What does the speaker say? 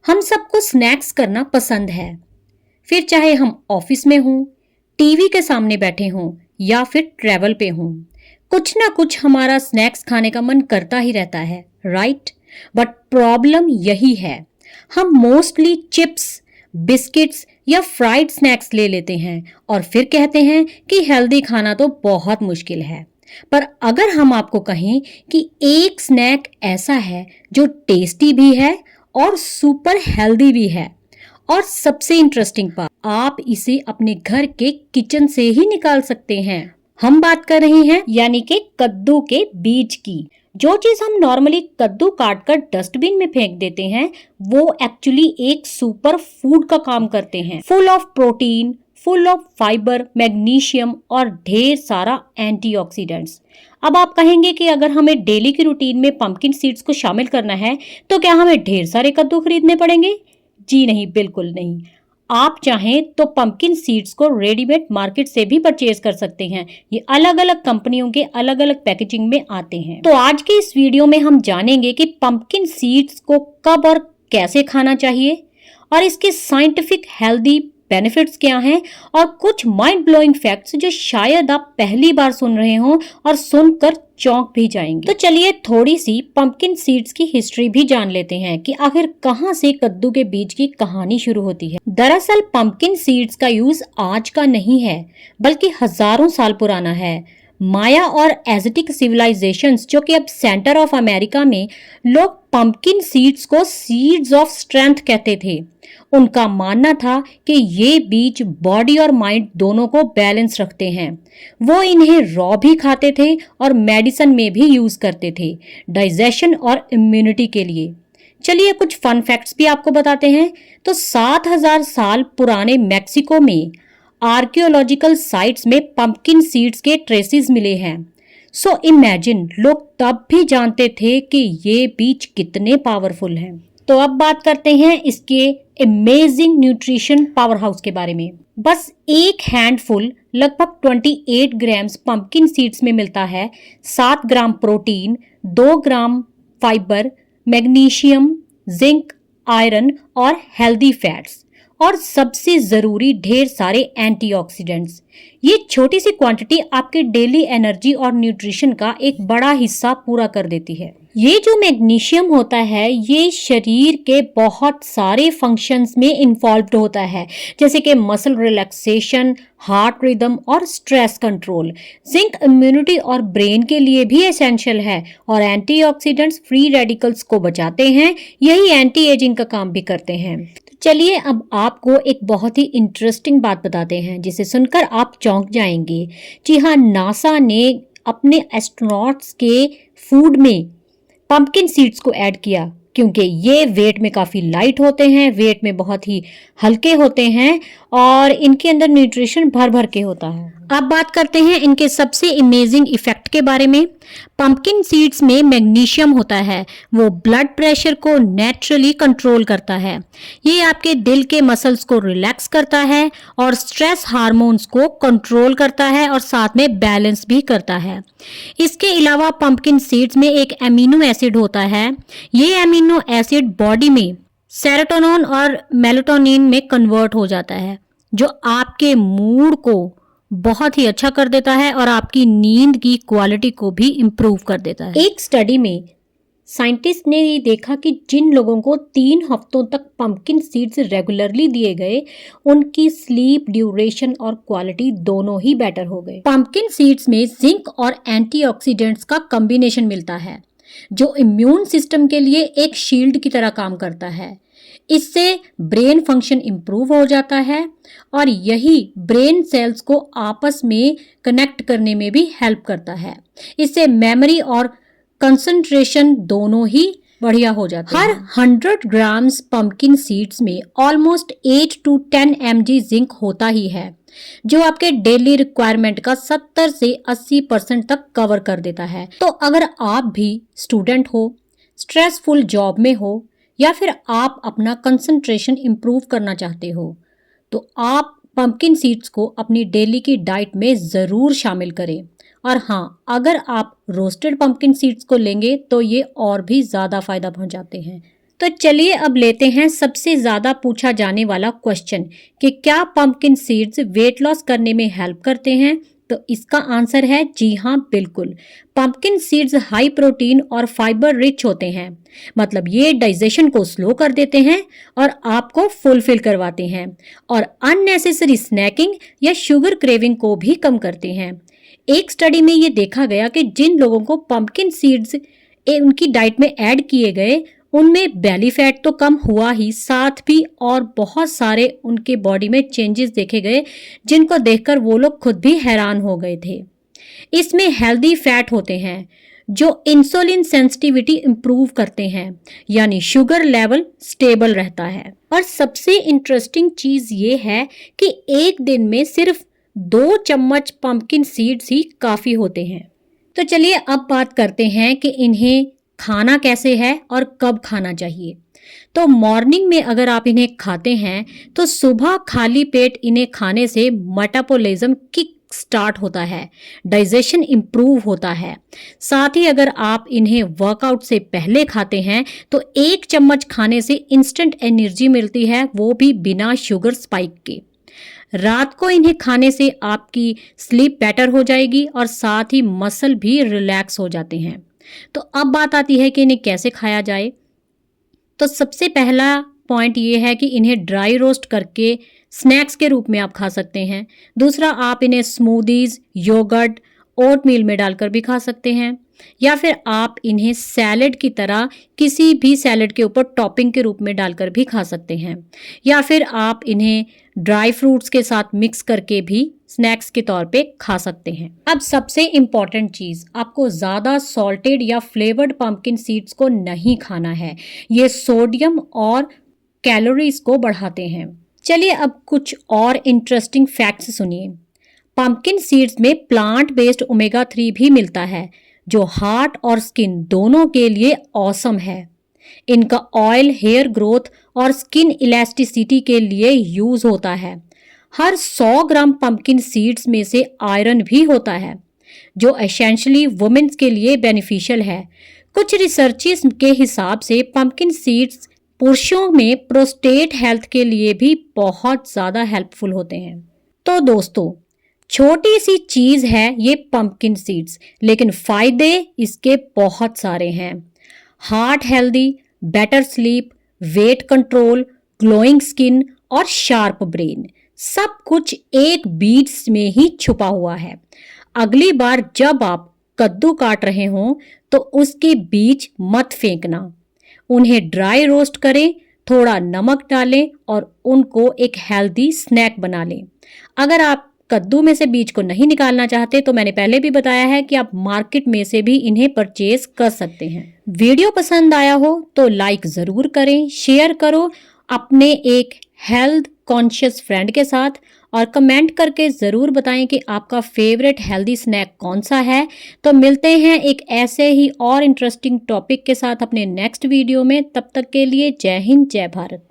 हम सबको स्नैक्स करना पसंद है, फिर चाहे हम ऑफिस में हों, टीवी के सामने बैठे हों या फिर ट्रैवल पे हों, कुछ ना कुछ हमारा स्नैक्स खाने का मन करता ही रहता है, राइट? बट प्रॉब्लम यही है, हम मोस्टली चिप्स, बिस्किट्स या फ्राइड स्नैक्स ले लेते हैं और फिर कहते हैं कि हेल्दी खाना तो बहुत मुश्किल है। पर अगर हम आपको कहें कि एक स्नैक ऐसा है जो टेस्टी भी है और सुपर हेल्दी भी है, और सबसे इंटरेस्टिंग बात, आप इसे अपने घर के किचन से ही निकाल सकते हैं। हम बात कर रहे हैं यानी कि कद्दू के बीज की। जो चीज हम नॉर्मली कद्दू काट कर डस्टबिन में फेंक देते हैं, वो एक्चुअली एक सुपर फूड का काम करते हैं। Full of protein, full of fibre, magnesium और ढेर सारा एंटीऑक्सीडेंट्स। अब आप कहेंगे कि अगर हमें डेली की रूटीन में पंपकिन सीड्स को शामिल करना है तो क्या हमें ढेर सारे कद्दू खरीदने पड़ेंगे? जी नहीं, बिल्कुल नहीं। आप चाहें तो पंपकिन सीड्स को रेडीमेड मार्केट से भी परचेज कर सकते हैं। ये अलग अलग कंपनियों के अलग अलग पैकेजिंग में आते हैं। तो आज के इस वीडियो में हम जानेंगे कि पंपकिन सीड्स को कब और कैसे खाना चाहिए और इसके साइंटिफिक हेल्दी बेनिफिट्स क्या हैं और कुछ माइंड ब्लोइंग फैक्ट्स जो शायद आप पहली बार सुन रहे हो और सुनकर चौंक भी जाएंगे। तो चलिए थोड़ी सी पंपकिन सीड्स की हिस्ट्री भी जान लेते हैं कि आखिर कहां से कद्दू के बीज की कहानी शुरू होती है। दरअसल पंपकिन सीड्स का यूज आज का नहीं है, बल्कि हजारों साल पुराना है। माया और एज़टेक सिविलाइजेशंस, जो कि अब सेंटर ऑफ अमेरिका में, लोग पंपकिन सीड्स को सीड्स ऑफ स्ट्रेंथ कहते थे। उनका मानना था कि ये बीज बॉडी और माइंड दोनों को बैलेंस रखते हैं। वो इन्हें रॉ भी खाते थे और मेडिसिन में भी यूज करते थे, डाइजेशन और इम्यूनिटी के लिए। चलिए कुछ फन फैक्ट्स भी आपको बताते हैं। तो 7000 साल पुराने मैक्सिको में आर्कियोलॉजिकल साइट्स में पंपकिन सीड्स के ट्रेसेस मिले हैं। सो इमेजिन, लोग तब भी जानते थे कि ये बीज कितने पावरफुल हैं। तो अब बात करते हैं इसके अमेजिंग न्यूट्रिशन पावर हाउस के बारे में। बस एक हैंडफुल, लगभग 28 ग्राम्स पंपकिन सीड्स में मिलता है 7 ग्राम प्रोटीन, 2 ग्राम फाइबर, मैग्नीशियम, जिंक, आयरन और हेल्दी फैट्स, और सबसे जरूरी ढेर सारे एंटीऑक्सीडेंट्स। ये छोटी सी क्वांटिटी आपके डेली एनर्जी और न्यूट्रिशन का एक बड़ा हिस्सा पूरा कर देती है। ये जो मैग्नीशियम होता है, ये शरीर के बहुत सारे फंक्शंस में इन्वॉल्व्ड होता है, जैसे कि मसल रिलैक्सेशन, हार्ट रिदम और स्ट्रेस कंट्रोल। जिंक इम्यूनिटी और ब्रेन के लिए भी एसेंशियल है और एंटीऑक्सीडेंट्स फ्री रेडिकल्स को बचाते हैं। यही एंटी एजिंग का काम भी करते हैं। चलिए अब आपको एक बहुत ही इंटरेस्टिंग बात बताते हैं जिसे सुनकर आप चौंक जाएंगे। जी हाँ, नासा ने अपने एस्ट्रोनॉट्स के फूड में पंपकिन सीड्स को ऐड किया क्योंकि ये वेट में काफ़ी लाइट होते हैं, वेट में बहुत ही हल्के होते हैं और इनके अंदर न्यूट्रिशन भर भर के होता है। अब बात करते हैं इनके सबसे अमेजिंग इफेक्ट के बारे में। पंपकिन सीड्स में मैग्नीशियम होता है, वो ब्लड प्रेशर को नेचुरली कंट्रोल करता है। ये आपके दिल के मसल्स को रिलैक्स करता है और स्ट्रेस हार्मोन्स को कंट्रोल करता है और साथ में बैलेंस भी करता है। इसके अलावा पंपकिन सीड्स में एक एमिनो एसिड होता है। ये एमिनो एसिड बॉडी में सेरोटोनिन और मेलाटोनिन में कन्वर्ट हो जाता है, जो आपके मूड को बहुत ही अच्छा कर देता है और आपकी नींद की क्वालिटी को भी इम्प्रूव कर देता है। एक स्टडी में साइंटिस्ट ने ये देखा कि जिन लोगों को 3 हफ्तों तक पंपकिन सीड्स रेगुलरली दिए गए, उनकी स्लीप ड्यूरेशन और क्वालिटी दोनों ही बेटर हो गए। पंपकिन सीड्स में जिंक और एंटीऑक्सीडेंट्स का कॉम्बिनेशन मिलता है, जो इम्यून सिस्टम के लिए एक शील्ड की तरह काम करता है। इससे ब्रेन फंक्शन इम्प्रूव हो जाता है और यही ब्रेन सेल्स को आपस में कनेक्ट करने में भी हेल्प करता है। इससे मेमोरी और कंसंट्रेशन दोनों ही बढ़िया हो जाता है। हर 100 ग्राम्स पंपकिन सीड्स में ऑलमोस्ट 8 to 10 mg जिंक होता ही है, जो आपके डेली रिक्वायरमेंट का 70 से 80% तक कवर कर देता है। तो अगर आप भी स्टूडेंट हो, स्ट्रेसफुल जॉब में हो या फिर आप अपना कंसंट्रेशन इम्प्रूव करना चाहते हो, तो आप पंपकिन सीड्स को अपनी डेली की डाइट में ज़रूर शामिल करें। और हाँ, अगर आप रोस्टेड पंपकिन सीड्स को लेंगे तो ये और भी ज़्यादा फायदा पहुंचाते हैं। तो चलिए अब लेते हैं सबसे ज्यादा पूछा जाने वाला क्वेश्चन कि क्या पंपकिन सीड्स वेट लॉस करने में हेल्प करते हैं। तो इसका आंसर है जी हाँ, बिल्कुल। पंपकिन सीड्स हाई प्रोटीन और फाइबर रिच होते हैं, मतलब ये डाइजेशन को स्लो कर देते हैं और आपको फुलफिल करवाते हैं और अननेसेसरी स्नैकिंग या शुगर क्रेविंग को भी कम करते हैं। एक स्टडी में ये देखा गया कि जिन लोगों को पंपकिन सीड्स उनकी डाइट में ऐड किए गए उनमें बेली फैट तो कम हुआ ही, साथ भी और बहुत सारे उनके बॉडी में चेंजेस देखे गए जिनको देखकर वो लोग खुद भी हैरान हो गए थे। इसमें हेल्दी फैट होते हैं जो इंसुलिन सेंसिटिविटी इंप्रूव करते हैं, यानी शुगर लेवल स्टेबल रहता है। और सबसे इंटरेस्टिंग चीज ये है कि एक दिन में सिर्फ 2 चम्मच पंपकिन सीड्स ही काफी होते हैं। तो चलिए अब बात करते हैं कि इन्हें खाना कैसे है और कब खाना चाहिए। तो मॉर्निंग में अगर आप इन्हें खाते हैं तो सुबह खाली पेट इन्हें खाने से मेटाबॉलिज्म किक स्टार्ट होता है, डाइजेशन इंप्रूव होता है। साथ ही अगर आप इन्हें वर्कआउट से पहले खाते हैं तो 1 चम्मच खाने से इंस्टेंट एनर्जी मिलती है, वो भी बिना शुगर स्पाइक के। रात को इन्हें खाने से आपकी स्लीप बेटर हो जाएगी और साथ ही मसल भी रिलैक्स हो जाते हैं। तो अब बात आती है कि इन्हें कैसे खाया जाए। तो सबसे पहला पॉइंट ये है कि इन्हें ड्राई रोस्ट करके स्नैक्स के रूप में आप खा सकते हैं। दूसरा, आप इन्हें स्मूदीज, योगर्ट, ओटमील में डालकर भी खा सकते हैं, या फिर आप इन्हें सैलेड की तरह किसी भी सैलेड के ऊपर टॉपिंग के रूप में डालकर भी खा सकते हैं, या फिर आप इन्हें ड्राई फ्रूट्स के साथ मिक्स करके भी स्नैक्स के तौर पे खा सकते हैं। अब सबसे इम्पॉर्टेंट चीज, आपको ज्यादा सॉल्टेड या फ्लेवर्ड पंपकिन सीड्स को नहीं खाना है, ये सोडियम और कैलोरीज को बढ़ाते हैं। चलिए अब कुछ और इंटरेस्टिंग फैक्ट्स सुनिए। पंपकिन सीड्स में प्लांट बेस्ड ओमेगा 3 भी मिलता है जो हार्ट और स्किन दोनों के लिए ऑसम है। इनका ऑयल हेयर ग्रोथ और स्किन इलास्टिसिटी के लिए यूज होता है। हर 100 ग्राम पंपकिन सीड्स में से आयरन भी होता है जो एसेंशियली वुमेन्स के लिए बेनिफिशियल है। कुछ रिसर्चेस के हिसाब से पंपकिन सीड्स पुरुषों में प्रोस्टेट हेल्थ के लिए भी बहुत ज़्यादा हेल्पफुल होते हैं। तो दोस्तों, छोटी सी चीज़ है ये पंपकिन सीड्स, लेकिन फ़ायदे इसके बहुत सारे हैं। Heart healthy, better sleep, weight control, glowing skin और शार्प ब्रेन, सब कुछ एक बीट्स में ही छुपा हुआ है। अगली बार जब आप कद्दू काट रहे हों तो उसके बीज मत फेंकना, उन्हें ड्राई रोस्ट करें, थोड़ा नमक डालें और उनको एक हेल्दी स्नैक बना लें। अगर आप कद्दू में से बीज को नहीं निकालना चाहते तो मैंने पहले भी बताया है कि आप मार्केट में से भी इन्हें परचेज कर सकते हैं। वीडियो पसंद आया हो तो लाइक ज़रूर करें, शेयर करो अपने एक हेल्थ कॉन्शियस फ्रेंड के साथ और कमेंट करके ज़रूर बताएं कि आपका फेवरेट हेल्दी स्नैक कौन सा है। तो मिलते हैं एक ऐसे ही और इंटरेस्टिंग टॉपिक के साथ अपने नेक्स्ट वीडियो में। तब तक के लिए जय हिंद, जय भारत।